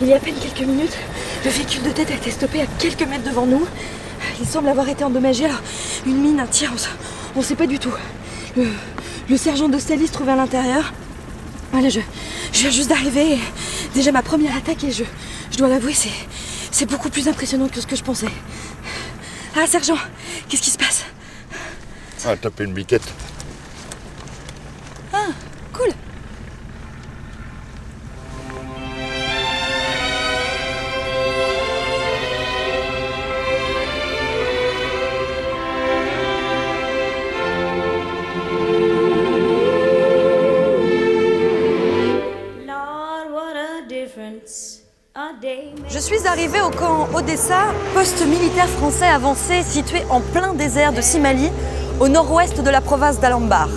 Il y a à peine quelques minutes, le véhicule de tête a été stoppé à quelques mètres devant nous. Il semble avoir été endommagé. Alors, une mine, un tir, on sait pas du tout. Le sergent d'Ostalie se trouvait à l'intérieur. Voilà, je viens juste d'arriver. Et déjà ma première attaque et je dois l'avouer, c'est beaucoup plus impressionnant que ce que je pensais. Ah, sergent, qu'est-ce qui se passe? Ah, taper une biquette. Ah, cool. Je suis arrivée au camp Odessa, poste militaire français avancé situé en plein désert de Simalie, au nord-ouest de la province d'Al-Anbar.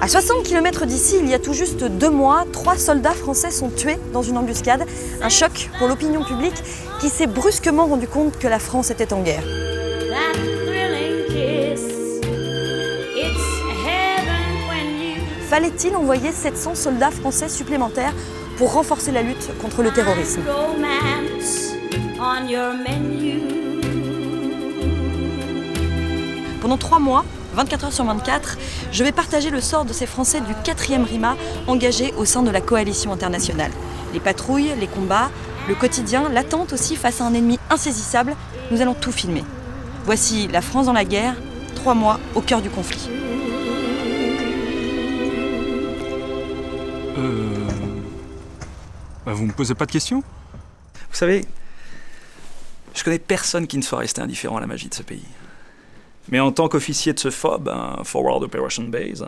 À 60 km d'ici, il y a tout juste 2 mois, 3 soldats français sont tués dans une embuscade. Un choc pour l'opinion publique qui s'est brusquement rendu compte que la France était en guerre. Fallait-il envoyer 700 soldats français supplémentaires pour renforcer la lutte contre le terrorisme? Pendant 3 mois, 24 heures sur 24, je vais partager le sort de ces Français du 4e RIMA engagés au sein de la coalition internationale. Les patrouilles, les combats, le quotidien, l'attente aussi face à un ennemi insaisissable, nous allons tout filmer. Voici la France dans la guerre, 3 mois au cœur du conflit. Vous me posez pas de questions? Vous savez, je connais personne qui ne soit resté indifférent à la magie de ce pays. Mais en tant qu'officier de ce FOB, un Forward Operation Base,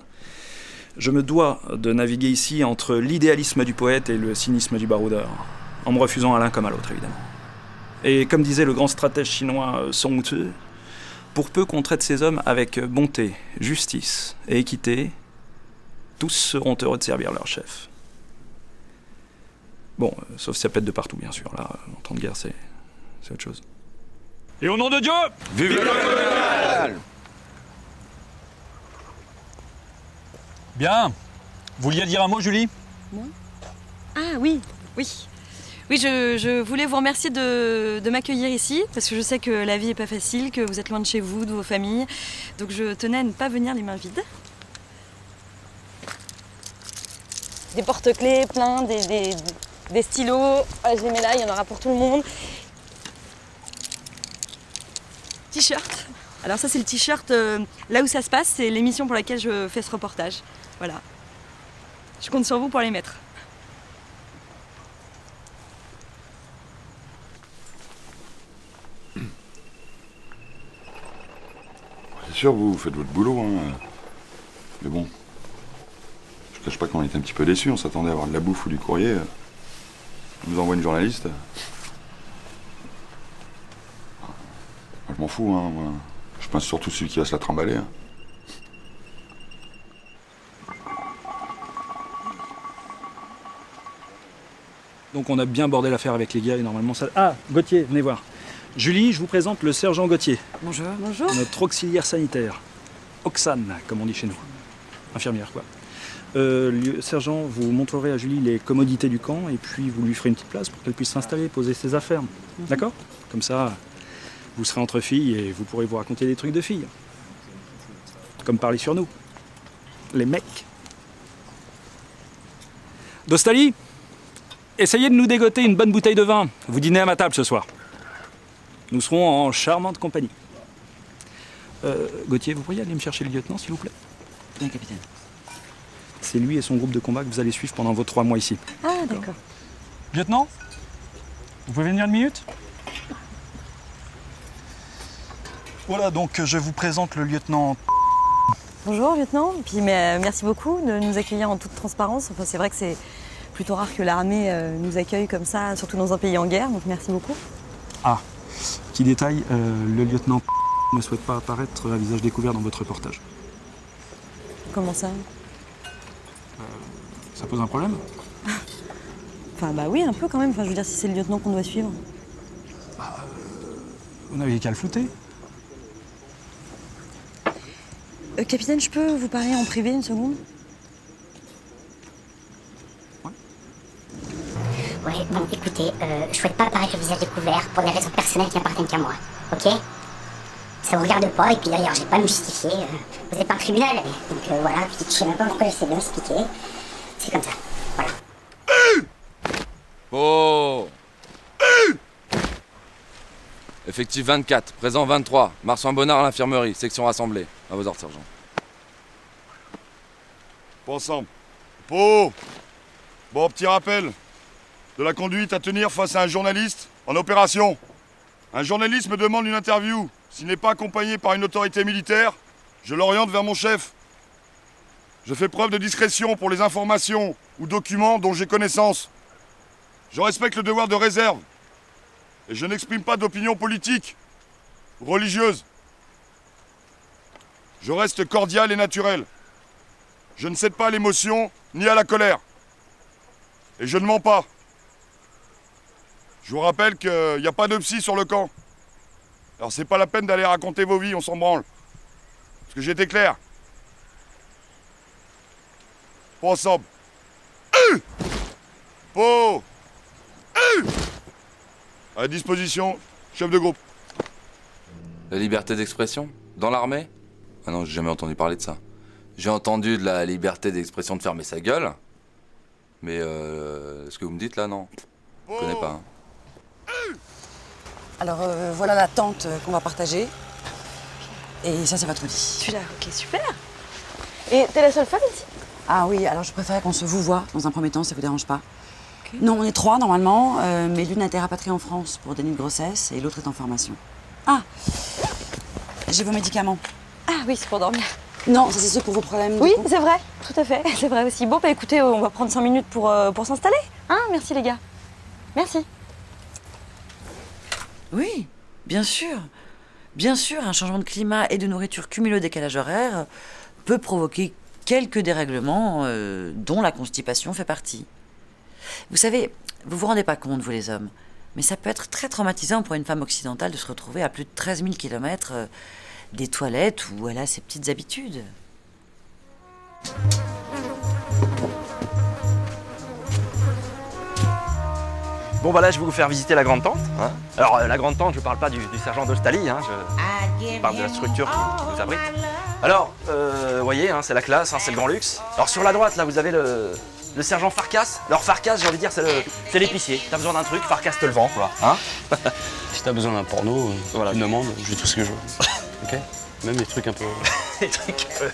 je me dois de naviguer ici entre l'idéalisme du poète et le cynisme du baroudeur, en me refusant à l'un comme à l'autre, évidemment. Et comme disait le grand stratège chinois Sun Tzu, pour peu qu'on traite ces hommes avec bonté, justice et équité, tous seront heureux de servir leur chef. Bon, sauf si ça pète de partout, bien sûr. Là, en temps de guerre, c'est autre chose. Et au nom de Dieu, vive le colonial! Bien. Vous vouliez dire un mot, Julie? Moi? Ah oui. Oui, je voulais vous remercier de m'accueillir ici, parce que je sais que la vie n'est pas facile, que vous êtes loin de chez vous, de vos familles. Donc je tenais à ne pas venir les mains vides. Des porte-clés pleins, des stylos. Voilà, je les mets là, il y en aura pour tout le monde. T-shirt. Alors ça, c'est le t-shirt là où ça se passe, c'est l'émission pour laquelle je fais ce reportage. Voilà. Je compte sur vous pour les mettre. C'est sûr, vous faites votre boulot, hein. Mais bon, je cache pas qu'on était un petit peu déçus. On s'attendait à avoir de la bouffe ou du courrier. On nous envoie une journaliste. Moi, je m'en fous, hein. Moi, je pense surtout celui qui va se la trimballer. Hein. Donc on a bien bordé l'affaire avec les gars et normalement ça... Ah, Gauthier, venez voir. Julie, je vous présente le sergent Gauthier. Bonjour. Bonjour. Notre auxiliaire sanitaire. Oxane, comme on dit chez nous. Infirmière, quoi. Sergent, vous montrerez à Julie les commodités du camp et puis vous lui ferez une petite place pour qu'elle puisse s'installer, poser ses affaires. D'accord? Comme ça, vous serez entre filles et vous pourrez vous raconter des trucs de filles. Comme parler sur nous. Les mecs. Dostali, essayez de nous dégoter une bonne bouteille de vin. Vous dînez à ma table ce soir. Nous serons en charmante compagnie. Gauthier, vous pourriez aller me chercher le lieutenant, s'il vous plaît? Oui, capitaine. C'est lui et son groupe de combat que vous allez suivre pendant vos 3 mois ici. Ah, d'accord. Lieutenant, vous pouvez venir une minute? Voilà, donc je vous présente le lieutenant. Bonjour, lieutenant. Et puis, merci beaucoup de nous accueillir en toute transparence. Enfin, c'est vrai que c'est plutôt rare que l'armée nous accueille comme ça, surtout dans un pays en guerre, donc merci beaucoup. Ah, petit détail, le lieutenant ne souhaite pas apparaître à visage découvert dans votre reportage. Comment ça? Ça pose un problème? Enfin, bah oui, un peu quand même. Enfin, je veux dire, si c'est le lieutenant qu'on doit suivre. Vous n'avez qu'à le flouter. Capitaine, je peux vous parler en privé une seconde? Ouais, bon, écoutez, je souhaite pas apparaître le visage découvert pour des raisons personnelles qui n'appartiennent qu'à moi, ok? Ça vous regarde pas, et puis d'ailleurs, j'ai pas à me justifier. Vous êtes pas un tribunal, donc voilà, je sais même pas pourquoi je sais bien expliquer. C'est comme ça, voilà. Oh. Effectif 24, présent 23, Marsan-Bonnard à l'infirmerie, section rassemblée. À vos ordres, sergent. Pas ensemble. Bon, petit rappel. De la conduite à tenir face à un journaliste en opération. Un journaliste me demande une interview. S'il n'est pas accompagné par une autorité militaire, je l'oriente vers mon chef. Je fais preuve de discrétion pour les informations ou documents dont j'ai connaissance. Je respecte le devoir de réserve. Et je n'exprime pas d'opinion politique ou religieuse. Je reste cordial et naturel. Je ne cède pas à l'émotion ni à la colère. Et je ne mens pas. Je vous rappelle qu'il n'y a pas de psy sur le camp. Alors c'est pas la peine d'aller raconter vos vies, on s'en branle. Parce que j'ai été clair. Pas ensemble. Oh. À disposition, chef de groupe. La liberté d'expression? Dans l'armée? Ah non, j'ai jamais entendu parler de ça. J'ai entendu de la liberté d'expression de fermer sa gueule. Mais ce que vous me dites là, non. Je connais pas. Hein. Alors voilà la tente qu'on va partager. Et ça, c'est votre lit. Celui-là, ok, super. Et t'es la seule femme ici? Ah oui, alors je préfère qu'on se vouvoie dans un premier temps, ça vous dérange pas. Okay. Non, on est 3 normalement, mais l'une a été rapatriée en France pour des nuits de grossesse et l'autre est en formation. Ah, j'ai vos médicaments. Ah oui, c'est pour dormir. Non, ça c'est ceux pour vos problèmes. Oui, c'est vrai, tout à fait, c'est vrai aussi. Bon, bah écoutez, on va prendre 5 minutes pour s'installer. Hein, merci les gars. Merci. Oui, bien sûr. Bien sûr, un changement de climat et de nourriture cumulé au décalage horaire peut provoquer quelques dérèglements dont la constipation fait partie. Vous savez, vous vous rendez pas compte, vous les hommes, mais ça peut être très traumatisant pour une femme occidentale de se retrouver à plus de 13 000 km des toilettes où elle a ses petites habitudes. Bon bah là je vais vous faire visiter la grande tente. Hein. Alors la grande tente, je parle pas du sergent d'Ostali, hein, je parle de la structure qui nous abrite. Alors, vous voyez, hein, c'est la classe, hein, c'est le grand luxe. Alors sur la droite là vous avez le sergent Farkas. Alors Farkas, j'ai envie de dire, c'est l'épicier. T'as besoin d'un truc, Farkas te le vend, quoi. Hein. Si t'as besoin d'un porno, voilà, tu me demandes, j'ai tout ce que je veux. Ok. Même des trucs un peu... Des trucs un peu...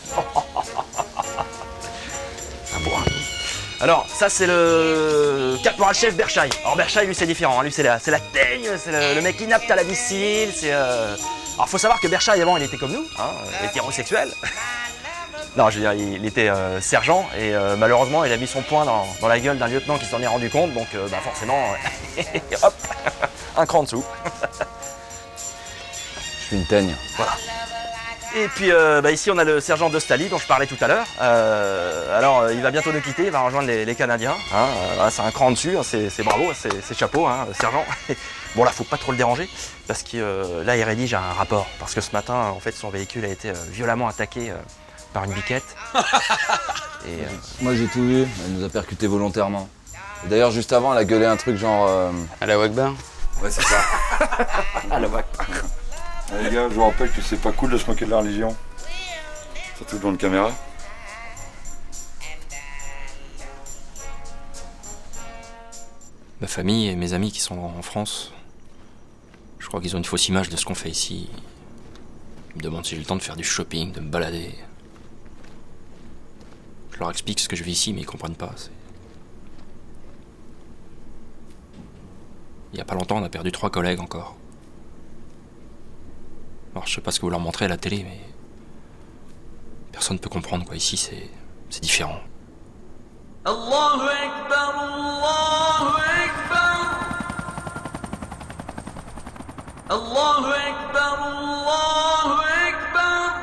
Un bois. Alors, ça c'est le caporal-chef Berchaï. Alors Berchaï, lui c'est différent, hein. Lui c'est la teigne, c'est le mec inapte à la vie civile, c'est... Alors faut savoir que Berchaï avant il était comme nous, hein, hétérosexuel. Non, je veux dire, il était sergent et malheureusement il a mis son poing dans la gueule d'un lieutenant qui s'en est rendu compte, donc bah forcément, hop, un cran en dessous. Je suis une teigne. Voilà. Et puis bah ici on a le sergent d'Ostali dont je parlais tout à l'heure. Alors il va bientôt nous quitter, il va rejoindre les Canadiens. Hein, c'est un cran en dessus, hein, c'est bravo, c'est chapeau, hein, sergent. Bon là faut pas trop le déranger parce que là il rédige un rapport parce que ce matin en fait son véhicule a été violemment attaqué par une biquette. Et, moi j'ai tout vu, elle nous a percuté volontairement. D'ailleurs juste avant elle a gueulé un truc genre... À la Wakbar. Ouais c'est ça. à la Wakbar. Les gars, je vous rappelle que c'est pas cool de se moquer de la religion. Surtout devant une caméra. Ma famille et mes amis qui sont en France, je crois qu'ils ont une fausse image de ce qu'on fait ici. Ils me demandent si j'ai le temps de faire du shopping, de me balader. Je leur explique ce que je vis ici, mais ils comprennent pas. Il y a pas longtemps, on a perdu 3 collègues encore. Alors je sais pas ce que vous leur montrez à la télé, mais personne ne peut comprendre quoi. Ici c'est différent. Allahu Akbar, Allahu Akbar, Allahu Akbar, Allahu Akbar.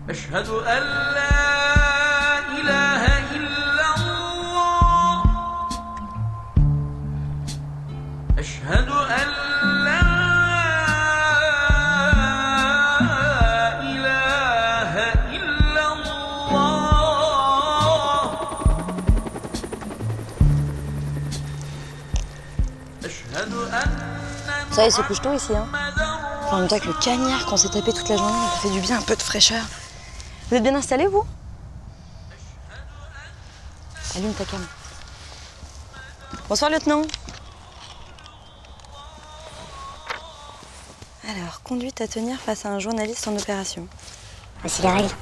Ashhadu an la ilaha illa Allah. Ashhadu an Ça y est, c'est couche tôt ici, hein. Enfin, en même temps, avec le cagnard qu'on s'est tapé toute la journée, ça fait du bien, un peu de fraîcheur. Vous êtes bien installés, vous? Allume ta cam. Bonsoir, lieutenant. Alors, conduite à tenir face à un journaliste en opération. Voici les règles.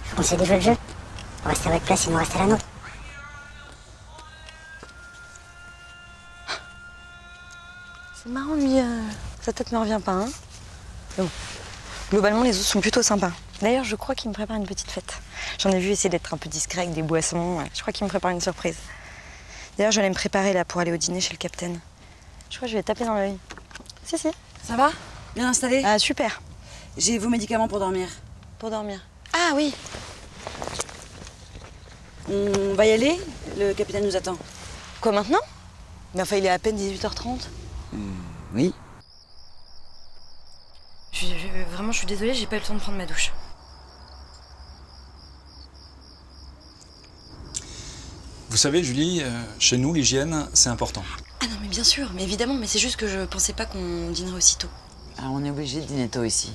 Faut qu'on se déjoue le jeu. On reste à votre place et nous reste à la nôtre. C'est marrant, lui, sa tête me revient pas, hein. Bon. Globalement, les autres sont plutôt sympas. D'ailleurs, je crois qu'il me prépare une petite fête. J'en ai vu essayer d'être un peu discret avec des boissons. Je crois qu'il me prépare une surprise. D'ailleurs, j'allais me préparer là pour aller au dîner chez le capitaine. Je crois que je vais taper dans l'œil. Si. Ça va? Bien installé? Ah, super. J'ai vos médicaments pour dormir. Pour dormir. Ah oui. On va y aller? Le capitaine nous attend. Quoi, maintenant? Mais enfin, il est à peine 18h30. Oui. Vraiment, je suis désolée, j'ai pas eu le temps de prendre ma douche. Vous savez, Julie, chez nous, l'hygiène, c'est important. Ah non, mais bien sûr, mais évidemment, mais c'est juste que je pensais pas qu'on dînerait aussitôt. Ah, on est obligé de dîner tôt ici.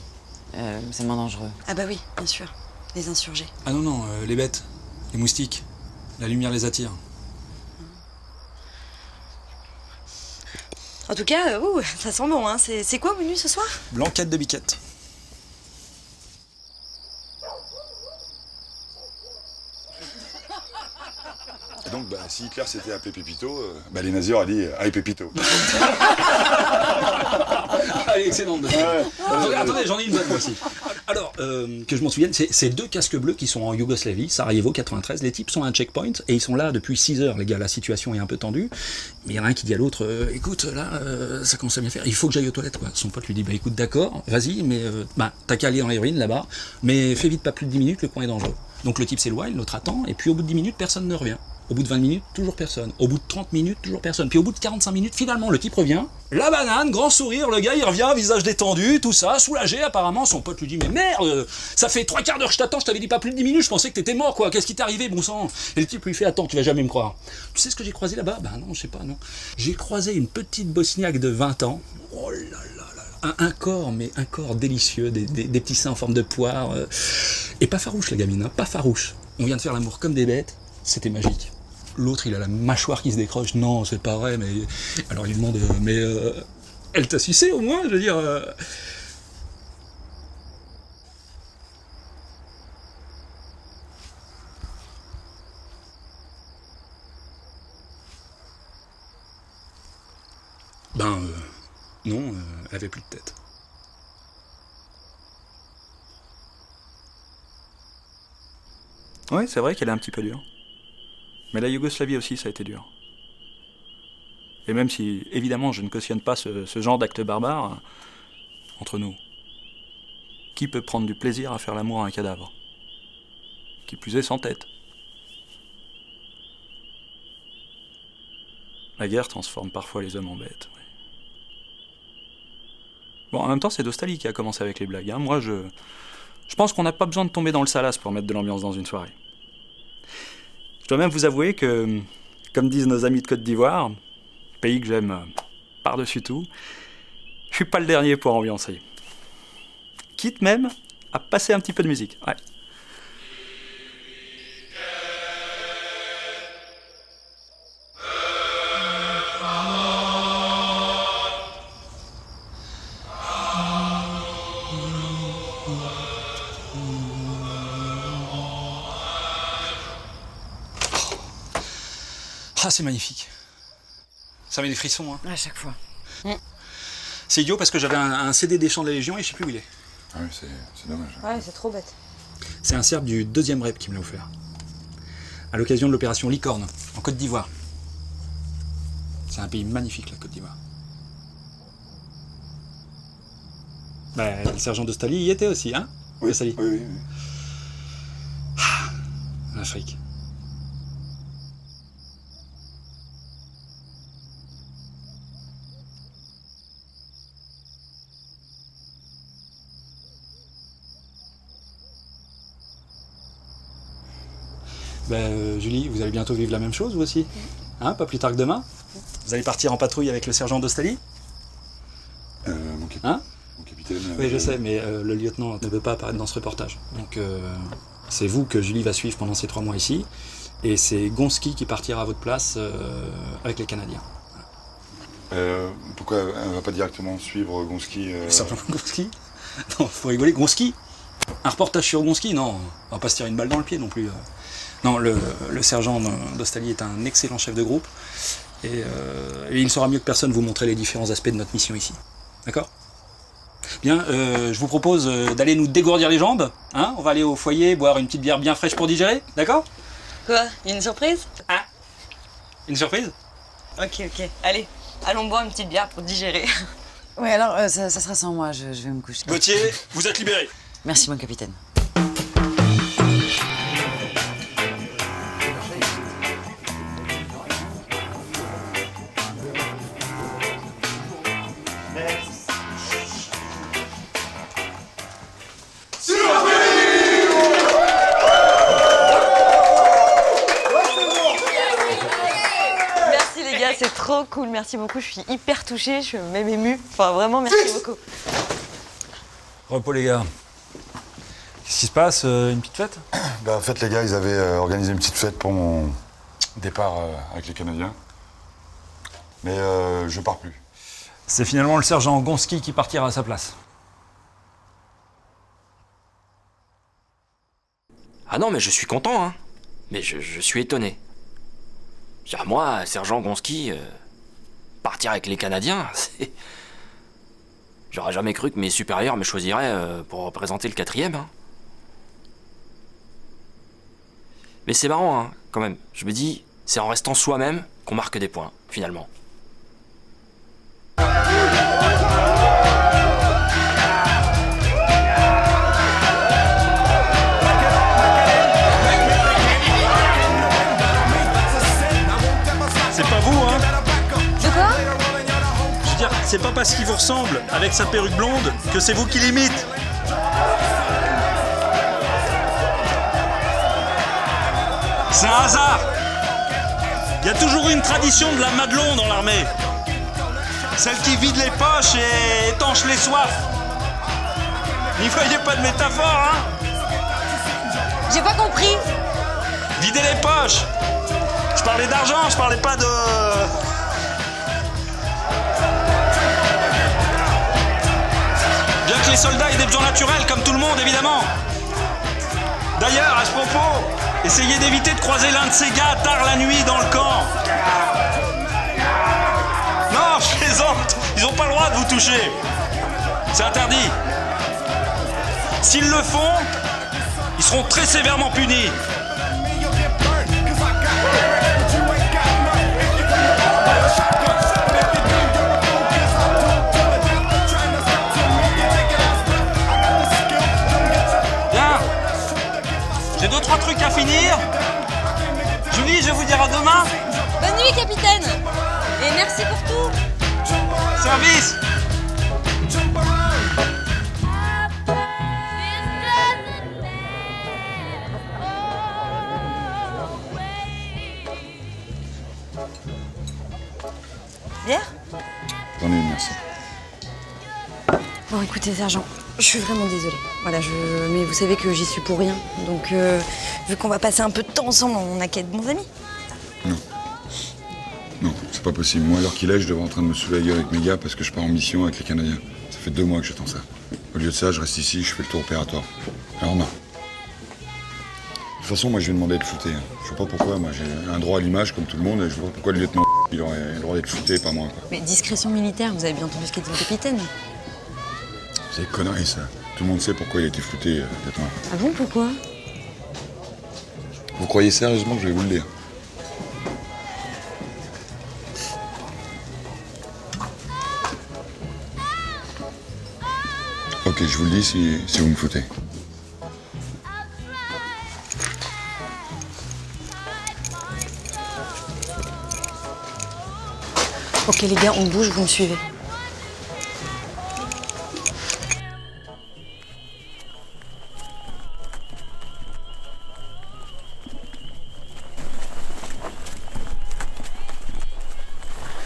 C'est moins dangereux. Ah bah oui, bien sûr. Les insurgés. Ah non, les bêtes, les moustiques, la lumière les attire. En tout cas, ça sent bon, hein. C'est quoi au menu ce soir? Blanquette de biquette. Et donc, si Hitler s'était appelé Pépito, les nazis auraient dit « Aïe Pépito ». Allez, excellente. Attendez, j'en ai une bonne moi aussi. Alors, que je m'en souvienne, c'est 2 casques bleus qui sont en Yougoslavie, Sarajevo 93. Les types sont à un checkpoint et ils sont là depuis 6 heures, les gars. La situation est un peu tendue. Mais il y en a un qui dit à l'autre écoute, là, ça commence à bien faire. Il faut que j'aille aux toilettes, quoi. Son pote lui dit écoute, d'accord, vas-y, mais t'as qu'à aller dans les ruines là-bas. Mais fais vite, pas plus de 10 minutes, le coin est dangereux. Donc le type s'éloigne, l'autre attend, et puis au bout de 10 minutes, personne ne revient. Au bout de 20 minutes, toujours personne. Au bout de 30 minutes, toujours personne. Puis au bout de 45 minutes, finalement, le type revient. La banane, grand sourire, le gars, il revient, visage détendu, tout ça, soulagé apparemment. Son pote lui dit mais merde, ça fait 3 quarts d'heure que je t'attends, je t'avais dit pas plus de 10 minutes, je pensais que t'étais mort, quoi. Qu'est-ce qui t'est arrivé, bon sang? Et le type lui fait attends, tu vas jamais me croire. Tu sais ce que j'ai croisé là-bas? Ben non, je sais pas, non. J'ai croisé une petite bosniaque de 20 ans. Oh là là. Un corps délicieux, des petits seins en forme de poire. Et pas farouche, la gamine, hein, pas farouche. On vient de faire l'amour comme des bêtes, c'était magique. L'autre, il a la mâchoire qui se décroche. Non, c'est pas vrai, mais... Alors il demande, elle t'a sucé au moins, je veux dire... Non, elle avait plus de tête. Oui, c'est vrai qu'elle est un petit peu dure. Mais la Yougoslavie aussi, ça a été dur. Et même si, évidemment, je ne cautionne pas ce genre d'acte barbare, entre nous, qui peut prendre du plaisir à faire l'amour à un cadavre? Qui plus est sans tête. La guerre transforme parfois les hommes en bêtes. Ouais. Bon, en même temps, c'est Dostali qui a commencé avec les blagues. Hein. Moi, je pense qu'on n'a pas besoin de tomber dans le salace pour mettre de l'ambiance dans une soirée. Je dois même vous avouer que, comme disent nos amis de Côte d'Ivoire, pays que j'aime par-dessus tout, je suis pas le dernier pour ambiancer. Quitte même à passer un petit peu de musique. Ouais. Ah, c'est magnifique. Ça met des frissons, hein. À chaque fois. C'est idiot parce que j'avais un CD des Chants de la Légion et je sais plus où il est. Ah oui, c'est dommage. Ouais, c'est trop bête. C'est un Serbe du 2e REP qui me l'a offert. À l'occasion de l'opération Licorne, en Côte d'Ivoire. C'est un pays magnifique, la Côte d'Ivoire. Le sergent Dostali y était aussi, hein? Oui, Dostali. oui. L'Afrique. Julie, vous allez bientôt vivre la même chose, vous aussi? Hein, pas plus tard que demain? Vous allez partir en patrouille avec le sergent Dostali? capitaine. Oui, je sais, mais le lieutenant ne veut pas apparaître dans ce reportage. Donc, c'est vous que Julie va suivre pendant ces 3 mois ici. Et c'est Gonski qui partira à votre place avec les Canadiens. Pourquoi elle va pas directement suivre Gonski Sergent Gonski? Non, faut rigoler, Gonski? Un reportage sur Gonski? Non, on va pas se tirer une balle dans le pied non plus. Non, le sergent d'Ostali est un excellent chef de groupe. Et il saura mieux que personne vous montrer les différents aspects de notre mission ici. D'accord? Bien, je vous propose d'aller nous dégourdir les jambes. Hein, on va aller au foyer, boire une petite bière bien fraîche pour digérer. D'accord? Quoi? Une surprise? Hein? Une surprise? Ok. Allez, allons boire une petite bière pour digérer. Ouais, alors, ça sera sans moi, je vais me coucher. Gauthier, vous êtes libéré. Merci, mon capitaine. C'est trop cool, merci beaucoup, je suis hyper touchée, je suis même émue. Enfin vraiment, merci beaucoup. Repos les gars. Qu'est-ce qui se passe? Une petite fête? En fait, les gars, ils avaient organisé une petite fête pour mon départ avec les Canadiens. Mais je pars plus. C'est finalement le sergent Gonski qui partira à sa place. Ah non, mais je suis content, hein. Mais je suis étonné. Moi, sergent Gonski, partir avec les Canadiens, c'est... J'aurais jamais cru que mes supérieurs me choisiraient pour représenter le 4e. Hein. Mais c'est marrant, hein, quand même. Je me dis, c'est en restant soi-même qu'on marque des points, finalement. C'est pas parce qu'il vous ressemble avec sa perruque blonde que c'est vous qui l'imite. C'est un hasard. Il y a toujours une tradition de la Madelon dans l'armée. Celle qui vide les poches et étanche les soifs. N'y voyez pas de métaphore, hein? J'ai pas compris. Vider les poches. Je parlais d'argent, je parlais pas de... Bien que les soldats aient des besoins naturels, comme tout le monde, évidemment. D'ailleurs, à ce propos, essayez d'éviter de croiser l'un de ces gars tard la nuit dans le camp. Non, je plaisante. Ils n'ont pas le droit de vous toucher. C'est interdit. S'ils le font, ils seront très sévèrement punis. J'ai 2-3 trucs à finir. Julie, je vais vous dire à demain. Bonne nuit, capitaine. Et merci pour tout. Service. Bière? J'en ai une, merci. Bon, écoutez, sergent, je suis vraiment désolée. Voilà, mais vous savez que j'y suis pour rien. Donc, vu qu'on va passer un peu de temps ensemble, on n'a qu'à être bons amis. Non, c'est pas possible. Moi, à l'heure qu'il est, je devrais en train de me saouler la gueule avec mes gars parce que je pars en mission avec les Canadiens. Ça fait 2 mois que j'attends ça. Au lieu de ça, je reste ici, je fais le tour opératoire. Alors non. De toute façon, moi, je vais demander d'être flouté. Je sais pas pourquoi. Moi, j'ai un droit à l'image comme tout le monde et je vois pas pourquoi le lieutenant il aurait le droit d'être flouté, pas moi, quoi. Mais discrétion militaire, vous avez bien entendu ce qu'a dit le capitaine. C'est des conneries, ça. Tout le monde sait pourquoi il a été flouté, lieutenant. Ah bon, pourquoi? Vous croyez sérieusement que je vais vous le dire? Ok, je vous le dis si vous me foutez. Ok les gars, on bouge, vous me suivez.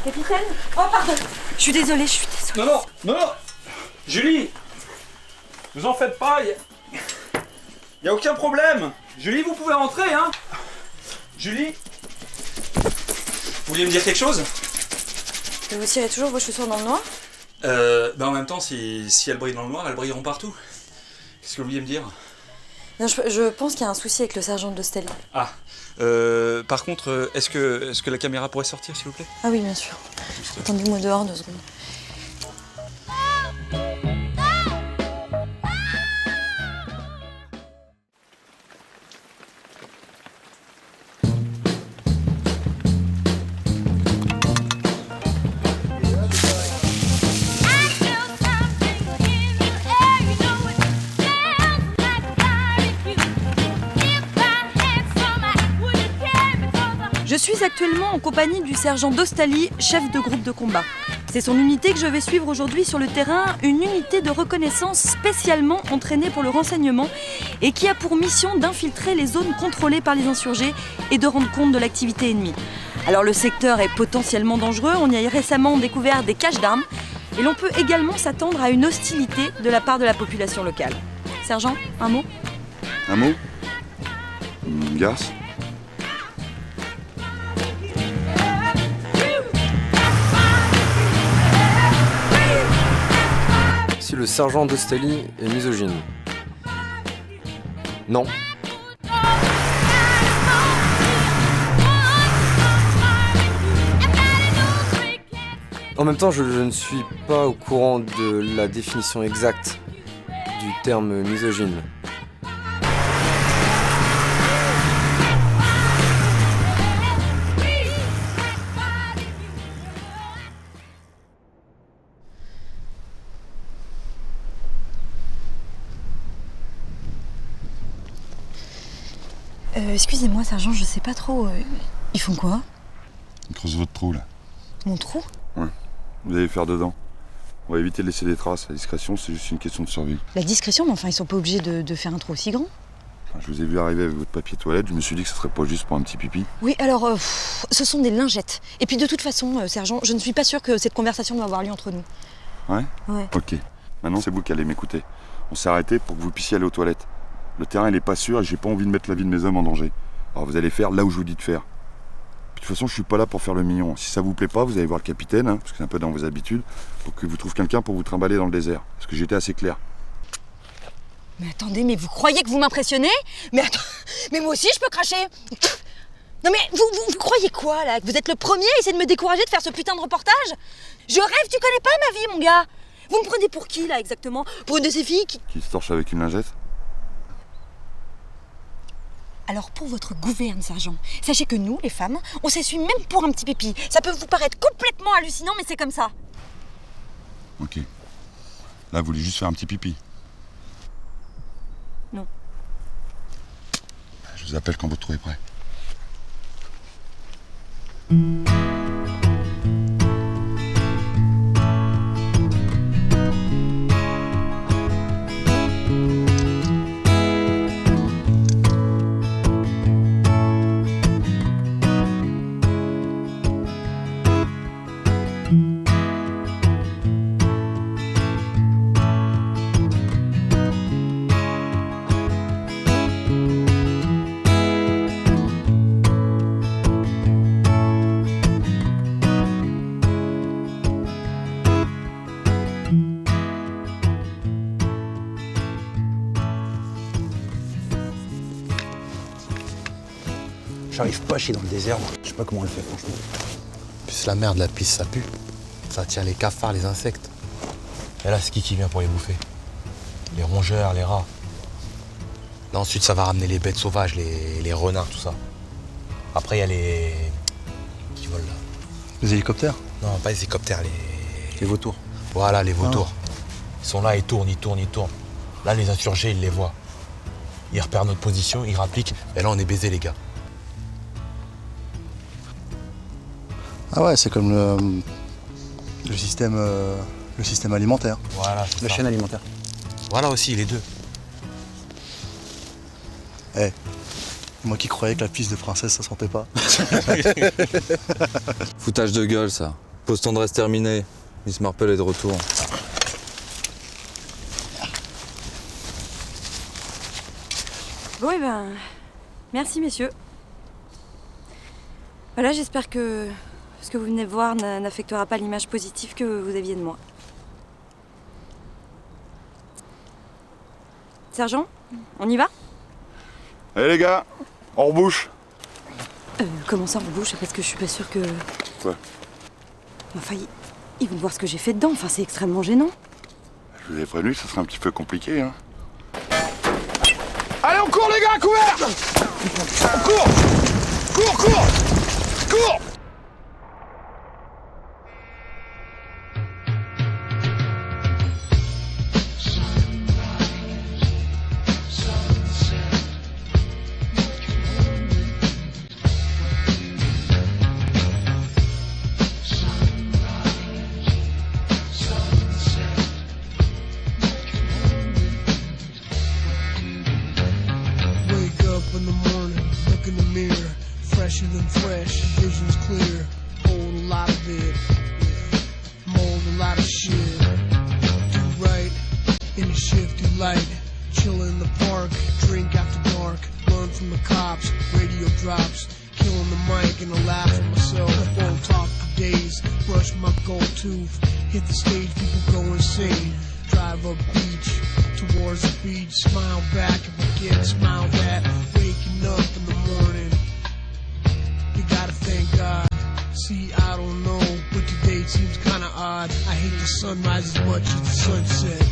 Capitaine? Oh pardon. Je suis désolée. Non. Julie, Vous en faites pas, y a aucun problème. Julie, vous pouvez rentrer, hein. Julie, vous vouliez me dire quelque chose? Vous tirez toujours vos chaussures dans le noir? En même temps, si elles brillent dans le noir, elles brilleront partout. Qu'est-ce que vous vouliez me dire? Non, je pense qu'il y a un souci avec le sergent d'Ostelli. Ah, par contre, est-ce que la caméra pourrait sortir, s'il vous plaît? Ah oui, bien sûr. Attendez-moi dehors 2 secondes. Je suis actuellement en compagnie du sergent d'Ostelli, chef de groupe de combat. C'est son unité que je vais suivre aujourd'hui sur le terrain, une unité de reconnaissance spécialement entraînée pour le renseignement et qui a pour mission d'infiltrer les zones contrôlées par les insurgés et de rendre compte de l'activité ennemie. Alors le secteur est potentiellement dangereux, on y a récemment découvert des caches d'armes et l'on peut également s'attendre à une hostilité de la part de la population locale. Sergent, un mot? Un mot? Garce? Si le sergent d'Ostelli est misogyne. Non. En même temps, je ne suis pas au courant de la définition exacte du terme misogyne. Excusez-moi, sergent, je sais pas trop. Ils font quoi? Ils creusent votre trou, là. Mon trou? Ouais. Vous allez faire dedans. On va éviter de laisser des traces. La discrétion, c'est juste une question de survie. La discrétion, mais enfin, ils sont pas obligés de faire un trou aussi grand. Je vous ai vu arriver avec votre papier toilette, je me suis dit que ce serait pas juste pour un petit pipi. Oui, alors, ce sont des lingettes. Et puis de toute façon, sergent, je ne suis pas sûre que cette conversation doit avoir lieu entre nous. Ouais? Ouais. Ok. Maintenant, c'est vous qui allez m'écouter. On s'est arrêté pour que vous puissiez aller aux toilettes. Le terrain, il est pas sûr et j'ai pas envie de mettre la vie de mes hommes en danger. Alors vous allez faire là où je vous dis de faire. Puis, de toute façon, je suis pas là pour faire le mignon. Si ça vous plaît pas, vous allez voir le capitaine, hein, parce que c'est un peu dans vos habitudes, pour que vous trouviez quelqu'un pour vous trimballer dans le désert. Parce que j'étais assez clair. Mais attendez, mais vous croyez que vous m'impressionnez? Mais attends, mais moi aussi je peux cracher. Non mais vous croyez quoi là? Que vous êtes le premier à essayer de me décourager de faire ce putain de reportage? Je rêve, tu connais pas ma vie, mon gars. Vous me prenez pour qui là exactement? Pour une de ces filles qui se torche avec une lingette? Alors pour votre gouverne, sergent, sachez que nous, les femmes, on s'essuie même pour un petit pipi. Ça peut vous paraître complètement hallucinant, mais c'est comme ça. Ok. Là, vous voulez juste faire un petit pipi? Non. Je vous appelle quand votre trou est prêt. J'arrive pas à chier dans le désert, moi. Je sais pas comment on le fait, franchement. Plus la merde, la pisse, ça pue. Ça attire les cafards, les insectes. Et là, c'est qui vient pour les bouffer? Les rongeurs, les rats. Là, ensuite, ça va ramener les bêtes sauvages, les renards, tout ça. Après, il y a les... qui volent là. Les hélicoptères? Non, pas les hélicoptères, Les vautours. Voilà, les vautours. Ils sont là, ils tournent. Là, les insurgés, ils les voient. Ils repèrent notre position, ils rappliquent. Et là, on est baisés, les gars. Ah ouais, c'est comme le système alimentaire. Voilà, c'est la ça. chaîne alimentaire. Voilà aussi, les deux. Eh, moi qui croyais que la pisse de princesse, ça sentait pas. Foutage de gueule, ça. Pause tendresse terminée. Miss Marple est de retour. Bon, et ben, merci messieurs. Voilà, j'espère que ce que vous venez de voir n'affectera pas l'image positive que vous aviez de moi. Sergent, on y va? Allez les gars, on rebouche. Comment ça, on bouge? Parce que je suis pas sûre que... Quoi? Enfin, ils vont voir ce que j'ai fait dedans. Enfin, c'est extrêmement gênant. Je vous ai prévenu, ça serait un petit peu compliqué, hein. Allez, on court les gars, couvert! On court! Cours, cours! Cours! In the morning, look in the mirror, fresher than fresh, vision's clear, hold a lot of it, mold a lot of shit, do right, in the shifty light, chill in the park, drink after dark, run from the cops, radio drops, killing the mic and I laugh at myself, won't talk for days, brush my gold tooth, hit the stage, people go insane, drive up beach, towards the beach, smile back if I get smiled at, waking up in the morning, you gotta thank God, see I don't know, but today seems kinda odd, I hate the sunrise as much as the sunset.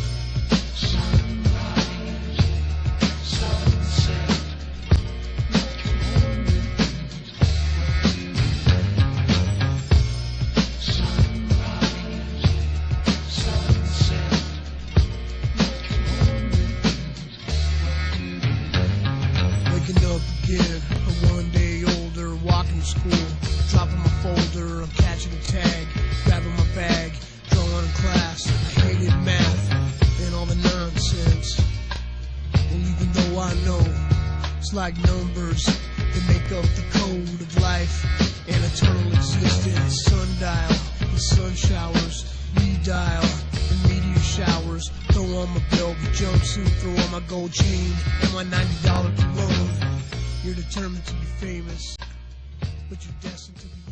Up again, I'm 1 day older, walking to school, dropping my folder, I'm catching a tag, grabbing my bag, drawing in class, I hated math, and all the nonsense, well even though I know, it's like numbers, that make up the code of life, and eternal existence, sundial, the sun showers, redial, the meteor showers, throw on my velvet jumpsuit, throw on my gold chain, and my $90 cologne. You're determined to be famous, but you're destined to be